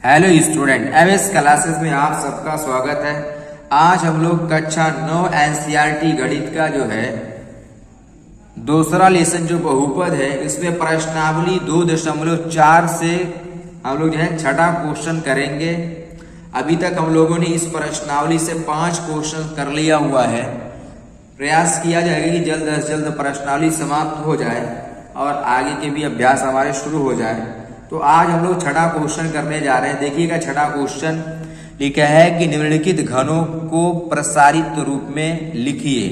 Hello student, MS classes में आप सबका स्वागत है। आज हम लोग कक्षा 9 एनसीईआरटी गणित का जो है दूसरा लेसन जो बहुपद है इसमें प्रश्नावली 2.4 से हम लोग जो है छठा क्वेश्चन करेंगे। अभी तक हम लोगों ने इस प्रश्नावली से 5 क्वेश्चन कर लिया हुआ है। प्रयास किया जाएगा कि जल्द से जल्द प्रश्नावली समाप्त हो जाए और आगे के भी अभ्यास हमारे शुरू हो जाए। तो आज हम लोग छठा क्वेश्चन करने जा रहे हैं। देखिएगा, छठा क्वेश्चन लिखा है कि निम्नलिखित घनों को प्रसारित रूप में लिखिए।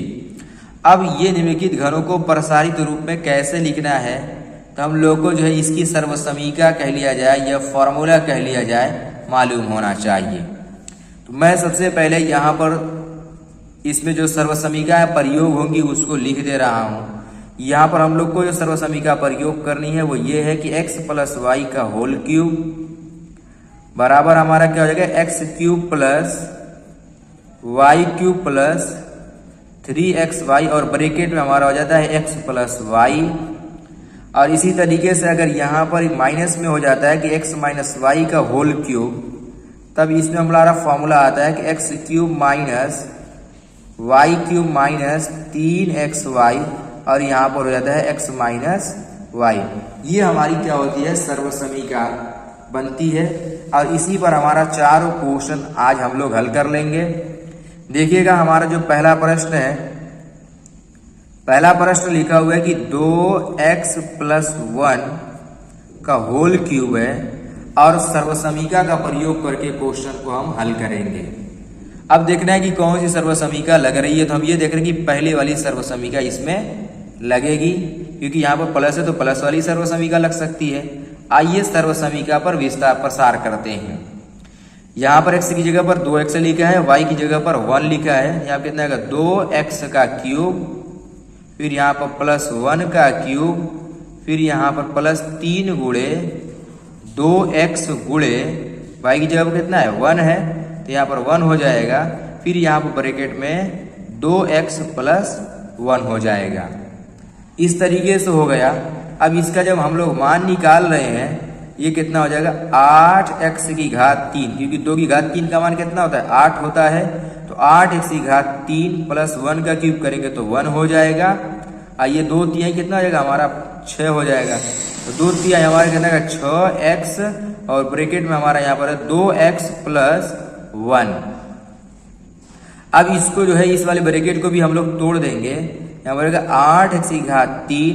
अब ये निम्नलिखित घनों को प्रसारित रूप में कैसे लिखना है, तो हम लोग को जो है इसकी सर्वसमीका कह लिया जाए या फॉर्मूला कह लिया जाए मालूम होना चाहिए। तो मैं सबसे पहले यहाँ पर इसमें जो सर्वसमीका प्रयोग होंगी उसको लिख दे रहा हूँ। यहाँ पर हम लोग को जो सर्वसमीका प्रयोग करनी है वो ये है कि x प्लस वाई का होल क्यूब बराबर हमारा क्या हो जाएगा, x cube plus y cube plus 3xy और ब्रैकेट में हमारा हो जाता है x प्लस वाई। और इसी तरीके से अगर यहाँ पर माइनस में हो जाता है कि x माइनस वाई का होल क्यूब, तब इसमें हमारा फॉर्मूला आता है कि x cube minus y cube minus 3xy और यहाँ पर हो जाता है x माइनस वाई। ये हमारी क्या होती है, सर्वसमीका बनती है। और इसी पर हमारा चारों क्वेश्चन आज हम लोग हल कर लेंगे। देखिएगा, हमारा जो पहला प्रश्न है, पहला प्रश्न लिखा हुआ है कि 2x प्लस 1 का होल क्यूब है और सर्वसमीका का प्रयोग करके क्वेश्चन को हम हल करेंगे। अब देखना है कि कौन सी सर्वसमीका लग रही है। तो हम ये देख रहे हैं कि पहले वाली सर्वसमीका इसमें लगेगी, क्योंकि यहाँ पर प्लस है तो प्लस वाली सर्वसमीका लग सकती है। आइए सर्वसमीका पर विस्तार प्रसार करते हैं। यहाँ पर x की जगह पर 2x लिखा है, y की जगह पर 1 लिखा है। यहाँ कितना है, 2x का क्यूब, फिर यहाँ पर प्लस 1 का क्यूब, फिर यहाँ पर प्लस 3 गुणे 2x गुणे y की जगह पर कितना है, 1 है, तो यहाँ पर 1 हो जाएगा। फिर यहाँ पर ब्रैकेट में 2x प्लस 1 हो जाएगा। इस तरीके से हो गया। अब इसका जब हम लोग मान निकाल रहे हैं, ये कितना हो जाएगा, 8x की घात 3, क्योंकि 2 की घात 3 का मान कितना होता है, 8 होता है। तो 8x की घात 3 प्लस 1 का क्यूब करेंगे तो 1 हो जाएगा। ये 2 तिहाई कितना हो जाएगा हमारा, 6 हो जाएगा। तो 2 तिहाई हमारे कितना का 6x और ब्रैकेट में हमारा यहाँ पर है 2x प्लस 1। अब इसको जो है इस वाले ब्रैकेट को भी हम लोग तोड़ देंगे। यहाँ पर 8x की घात 3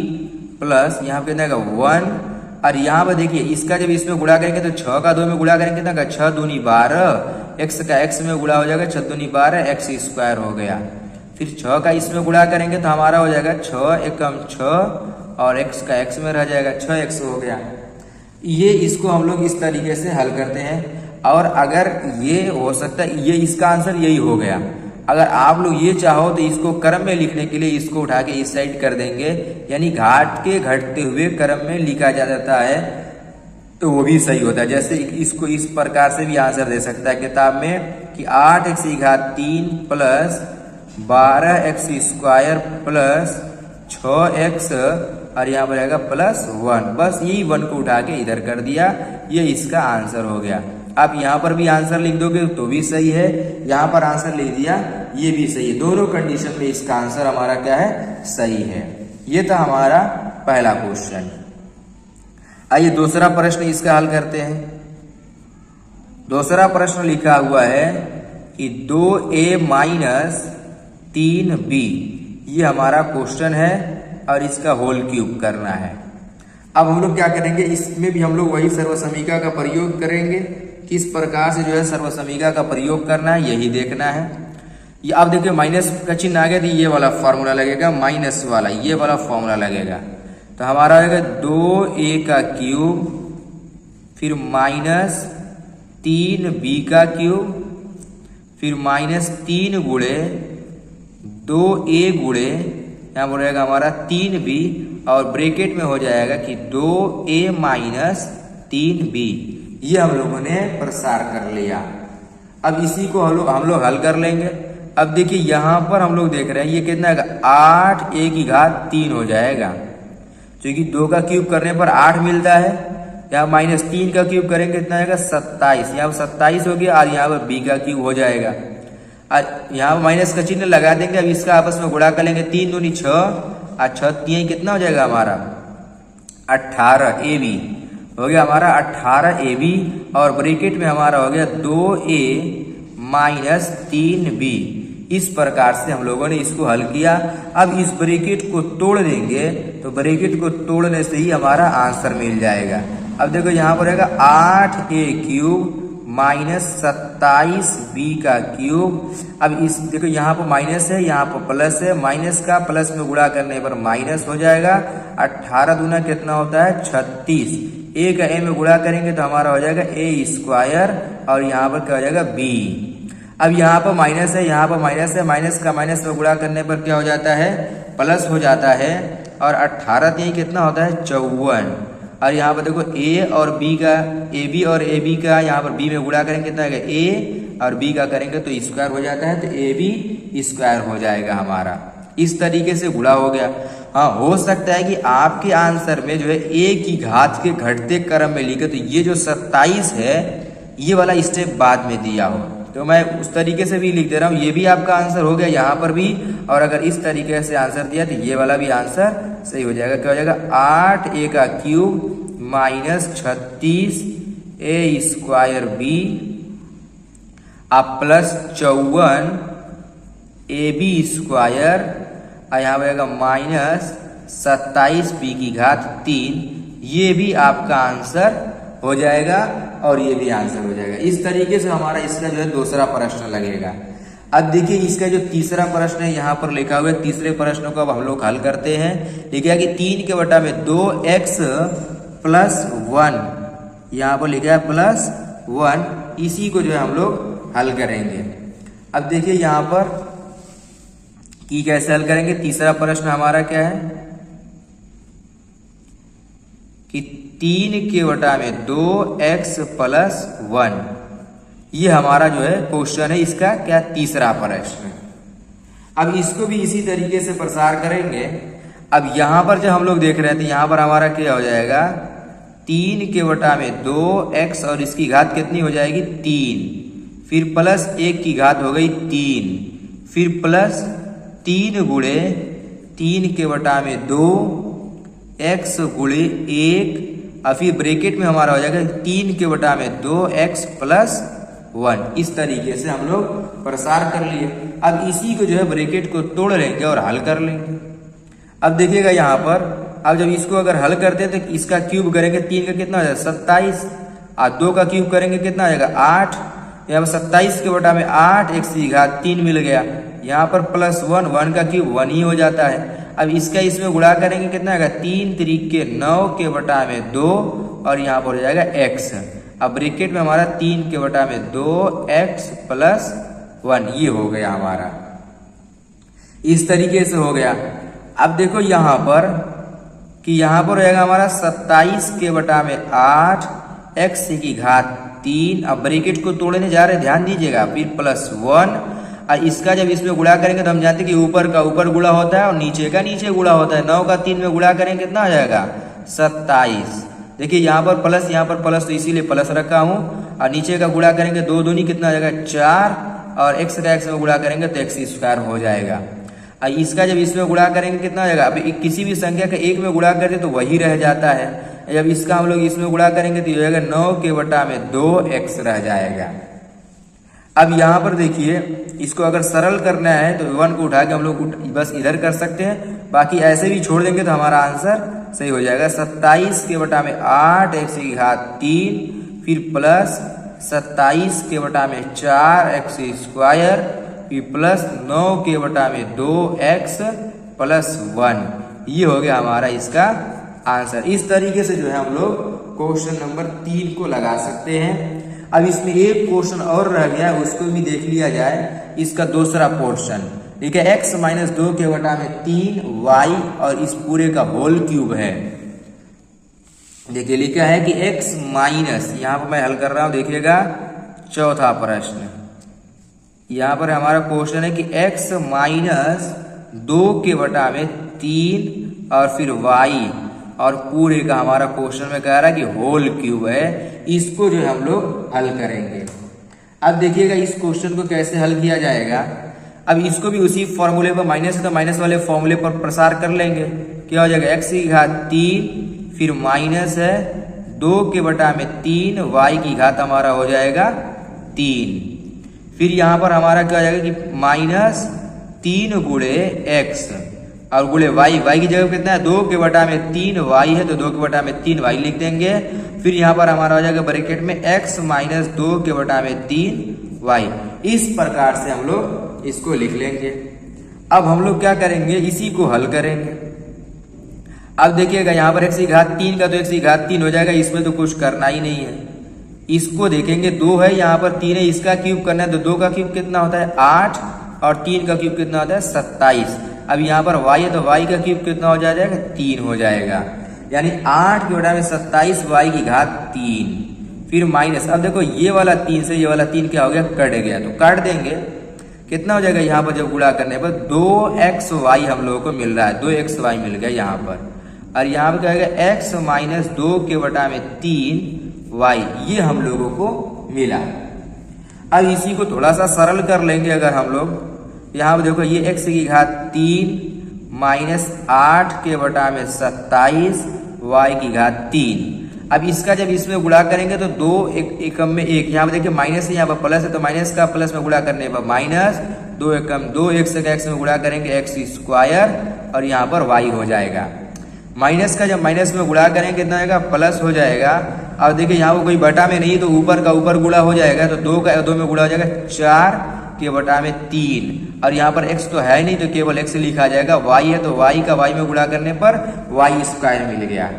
प्लस यहाँ पे कितना का 1। और यहाँ पर देखिए, इसका जब इसमें गुणा करेंगे तो 6 का 2 में गुणा करेंगे कितना का 6 दूनी 12, x का x में गुणा हो जाएगा 6 दूनी 12, x स्क्वायर हो गया। फिर 6 का इसमें गुणा करेंगे तो हमारा हो जाएगा 6 एकम 6 और x का x में रह जाएगा 6x हो गया। ये इसको हम लोग इस तरीके से हल करते हैं। और अगर ये हो सकता है, ये इसका आंसर यही हो गया। अगर आप लोग ये चाहो तो इसको क्रम में लिखने के लिए इसको उठा के इस साइड कर देंगे, यानी घाट के घटते हुए क्रम में लिखा जा जाता है, तो वो भी सही होता है। जैसे इसको इस प्रकार से भी आंसर दे सकता है किताब में कि 8x की घात 3 plus 12x square plus 6x और यहाँ पर आएगा प्लस 1। बस यही 1 को उठा के इधर कर दिया, ये इसका आंसर हो गया। आप यहाँ पर भी आंसर लिख दोगे तो भी सही है, यहाँ पर आंसर लिख दिया ये भी सही है। दोनों कंडीशन में इसका आंसर हमारा क्या है, सही है। ये था हमारा पहला क्वेश्चन। आइए दूसरा प्रश्न इसका हल करते हैं। दूसरा प्रश्न लिखा हुआ है कि 2a माइनस 3b, ये हमारा क्वेश्चन है और इसका होल क्यूब करना है। अब हम लोग क्या करेंगे, इसमें भी हम लोग वही सर्वसमीका का प्रयोग करेंगे। किस प्रकार से जो है सर्वसमीका का प्रयोग करना है यही देखना है। ये अब देखिए, माइनस का चिन्ह आ गया तो ये वाला फॉर्मूला लगेगा, माइनस वाला ये वाला फॉर्मूला लगेगा। तो हमारा आएगा 2a का क्यूब, फिर माइनस 3b का क्यूब, फिर माइनस 3 गुणे 2a गुणे यहाँ पर रहेगा हमारा 3b और ब्रैकेट में हो जाएगा कि 2a माइनस 3b। ये हम लोगों ने प्रसार कर लिया। अब इसी को हम लोग हल कर लेंगे। अब देखिए, यहाँ पर हम लोग देख रहे हैं ये कितना है, 8a की घात 3 हो जाएगा, क्योंकि 2 का क्यूब करने पर 8 मिलता है। यहाँ -3 का क्यूब करेंगे कितना आएगा 27, यहाँ पर 27 हो गया और यहाँ पर b का क्यूब हो जाएगा। और यहाँ पर माइनस का चिन्ह लगा देंगे। अब इसका आपस में गुणा कर लेंगे, 3 दूनी 6 और 6 3 कितना हो जाएगा हमारा 18 AB हो गया हमारा 18 AB। और ब्रैकेट में हमारा हो गया 2A माइनस 3B। इस प्रकार से हम लोगों ने इसको हल किया। अब इस ब्रैकेट को तोड़ देंगे तो ब्रैकेट को तोड़ने से ही हमारा आंसर मिल जाएगा। अब देखो यहाँ पर रहेगा 8A क्यूब माइनस 27B का क्यूब। अब इस देखो यहाँ पर माइनस है, यहाँ पर प्लस है, माइनस का प्लस में गुणा करने पर माइनस हो जाएगा। 18 दूना कितना होता है 36, a का a में गुणा करेंगे तो हमारा हो जाएगा a² और यहाँ पर क्या हो जाएगा b। अब यहाँ पर माइनस है, यहाँ पर माइनस है, माइनस का माइनस में गुणा करने पर क्या हो जाता है प्लस हो जाता है। और 18 3 कितना होता है 54। और यहाँ पर देखो a और b का ab और ab का यहाँ पर b में गुणा करेंगे कितना आएगा a और b का करेंगे तो स्क्वायर हो जाता है, तो ab स्क्वायर हो जाएगा हमारा। इस तरीके से गुणा हो गया। हाँ, हो सकता है कि आपके आंसर में जो है a की घात के घटते क्रम में लिखे, तो ये जो 27 है ये वाला स्टेप बाद में दिया हो, तो मैं उस तरीके से भी लिख दे रहा हूँ। ये भी आपका आंसर हो गया यहाँ पर भी। और अगर इस तरीके से आंसर दिया तो ये वाला भी आंसर सही हो जाएगा। क्या हो जाएगा 8A का क्यूब माइनस 36A² B अब प्लस 54 AB² और यहाँ पर माइनस 27B की घात 3। ये भी आपका आंसर हो जाएगा और ये भी आंसर हो जाएगा। इस तरीके से हमारा इसका जो है दूसरा प्रश्न लगेगा। अब देखिए इसका जो तीसरा प्रश्न है यहाँ पर लिखा हुआ है। तीसरे प्रश्न को अब हम लोग हल करते हैं। लिखा है कि 3 के बटा में 2x प्लस 1, यहाँ पर लिखा है प्लस 1। इसी को जो है हम लोग हल करेंगे। अब देखिए यहाँ पर कि कैसे हल करेंगे। तीसरा प्रश्न हमारा क्या है कि 3 के बटा में 2x प्लस 1, ये हमारा जो है क्वेश्चन है। इसका क्या तीसरा प्रश्न। अब इसको भी इसी तरीके से प्रसार करेंगे। अब यहाँ पर जब हम लोग देख रहे थे यहाँ पर हमारा क्या हो जाएगा 3 के बटा में 2x और इसकी घात कितनी हो जाएगी 3, फिर प्लस 1 की घात हो गई 3, फिर प्लस 3 गुणे 3 के बटा में 2x गुणे 1 और फिर ब्रैकेट में हमारा हो जाएगा 3 के बटा में 2x प्लस 1। इस तरीके से हम लोग प्रसार कर लिए। अब इसी को जो है ब्रैकेट को तोड़ लेंगे और हल कर लेंगे। अब देखिएगा यहाँ पर, अब जब इसको अगर हल करते हैं तो इसका क्यूब करेंगे 3 का कितना हो जाएगा 27 और 2 का क्यूब करेंगे कितना आ जाएगा 8। यहाँ पर 27 के बटा में 8 x की घात 3 मिल गया। यहाँ पर प्लस 1, 1 का क्यूब 1 ही हो जाता है। अब इसका इसमें गुणा करेंगे कितना आएगा 3 3 9 के बटा में 2 और यहाँ पर हो जाएगा x। अब ब्रैकेट में हमारा 3 के बटा में 2x प्लस 1, ये हो गया हमारा। इस तरीके से हो गया। अब देखो यहाँ पर कि यहाँ पर रहेगा हमारा 27 के बटा में 8 x की घात 3। अब ब्रैकेट को तोड़ने जा रहे, ध्यान दीजिएगा, फिर प्लस 1 और इसका जब इसमें गुणा करेंगे तो हम जानते हैं कि ऊपर का ऊपर गुणा होता है और नीचे का नीचे गुणा होता है। 9 का 3 में गुणा करेंगे कितना आ जाएगा 27। देखिए यहाँ पर प्लस तो इसीलिए प्लस रखा हूँ। और नीचे का गुणा करेंगे 2 दूनी कितना आ जाएगा 4 और x का x में गुणा करेंगे तो x² हो जाएगा। और इसका जब इसमें गुणा करेंगे कितना हो जाएगा, अभी किसी भी संख्या का 1 में गुणा करते तो वही रह जाता है। जब इसका हम लोग इसमें गुणा करेंगे तो ये हो जाएगा 9 के बटा में 2x रह जाएगा। अब यहाँ पर देखिए इसको अगर सरल करना है तो 1 को उठा के हम लोग बस इधर कर सकते हैं, बाकी ऐसे भी छोड़ देंगे तो हमारा आंसर सही हो जाएगा। 27 के बटा में 8 x की घात 3, फिर प्लस 27 के बटा में 4x², फिर प्लस 9 के बटा में 2x प्लस 1। ये हो गया हमारा इसका आंसर। इस तरीके से जो है हम लोग क्वेश्चन नंबर 3 को लगा सकते हैं। अब इसमें एक क्वेश्चन और रह गया, उसको भी देख लिया जाए। इसका दूसरा पोर्शन ठीक है, x माइनस 2 के बटा में 3y और इस पूरे का होल क्यूब है। देखिए लिखा है कि x माइनस, यहाँ पर मैं हल कर रहा हूं, देखिएगा चौथा प्रश्न। यहाँ पर हमारा क्वेश्चन है कि x माइनस 2 के बटा में 3 और फिर y और पूरे का हमारा क्वेश्चन में कह रहा है कि होल क्यूब है, इसको जो है हम लोग हल करेंगे। अब देखिएगा इस क्वेश्चन को कैसे हल किया जाएगा। अब इसको भी उसी फॉर्मूले पर माइनस है तो माइनस वाले फॉर्मूले पर प्रसार कर लेंगे। क्या हो जाएगा, x की घात 3 फिर माइनस है 2 के बटा में 3 y की घात हमारा हो जाएगा 3। फिर यहाँ पर हमारा क्या हो जाएगा कि माइनस 3 गुणे x और गुणे y की जगह कितना है 2 के बटा में 3 y है तो 2 के बटा में 3 y लिख देंगे। फिर यहाँ पर हमारा हो जाएगा ब्रैकेट में x माइनस 2 के बटा में 3 y। इस प्रकार से हम लोग इसको लिख लेंगे। अब हम लोग क्या करेंगे, इसी को हल करेंगे। अब देखिएगा यहाँ पर x की घात 3 का तो x की घात 3 हो जाएगा, इसमें तो कुछ करना ही नहीं है। इसको देखेंगे 2 है, यहाँ पर 3 है, इसका क्यूब करना है तो 2 का क्यूब कितना होता है 8 और 3 का क्यूब कितना होता है 27। अब यहाँ पर y है तो y का क्यूब कितना हो जाएगा 3 हो जाएगा, यानी 8 के बटा में 27 y की घात 3। फिर माइनस, अब देखो ये वाला 3 से ये वाला 3 क्या हो गया, कट गया, तो काट देंगे। कितना हो जाएगा यहाँ पर जब गुणा करने पर 2xy हम लोगों को मिल रहा है, 2xy मिल गया यहाँ पर। और यहाँ पर क्या होगा x माइनस 2 के बटा में 3y, ये हम लोगों को मिला। अब इसी को थोड़ा सा सरल कर लेंगे। अगर हम लोग यहाँ पर देखो ये x की घात 3 माइनस 8 के बटा में 27 y की घात 3। अब इसका जब इसमें गुणा करेंगे तो 2 एकम में 1, यहाँ पर देखिए माइनस है, यहाँ पर प्लस है तो माइनस का प्लस में गुणा करने पर माइनस 2 एकम 2 x का x में गुणा करेंगे x स्क्वायर और यहाँ पर y हो जाएगा। माइनस का जब माइनस में गुणा करेंगे कितना आएगा, प्लस हो जाएगा। अब देखिए यहाँ पर कोई बटा में नहीं तो ऊपर का ऊपर गुणा हो जाएगा, तो 2 का 2 में गुणा हो जाएगा 4 के बटा में 3। और यहाँ पर x तो है नहीं तो केवल x लिखा जाएगा, y है तो y का y में गुणा करने पर y स्क्वायर मिल गया।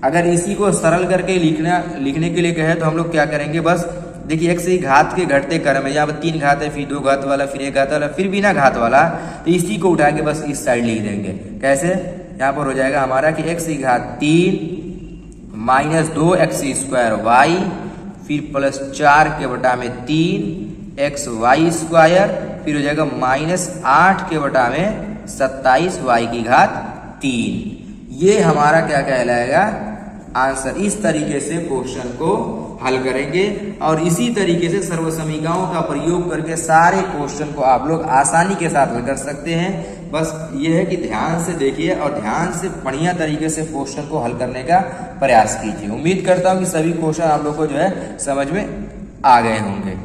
अगर इसी को सरल करके लिखने के लिए कहे तो हम लोग क्या करेंगे, बस देखिए x की घात के घटते क्रम में यहाँ पर 3 घात है, फिर 2 घात वाला, फिर 1 घात वाला, फिर बिना घात वाला, तो इसी को उठा के बस इस साइड लिख देंगे। कैसे, यहाँ पर हो जाएगा हमारा कि x की घात 3 माइनस 2x स्क्वायर y फिर प्लस 4 के बटा में 3 xy स्क्वायर, फिर हो जाएगा माइनस 8 के बटा में 27 y की घात 3। ये हमारा क्या कहलाएगा, आंसर। इस तरीके से क्वेश्चन को हल करेंगे और इसी तरीके से सर्वसमीकाओं का प्रयोग करके सारे क्वेश्चन को आप लोग आसानी के साथ हल कर सकते हैं। बस ये है कि ध्यान से देखिए और ध्यान से बढ़िया तरीके से क्वेश्चन को हल करने का प्रयास कीजिए। उम्मीद करता हूँ कि सभी क्वेश्चन आप लोग को जो है समझ में आ गए होंगे।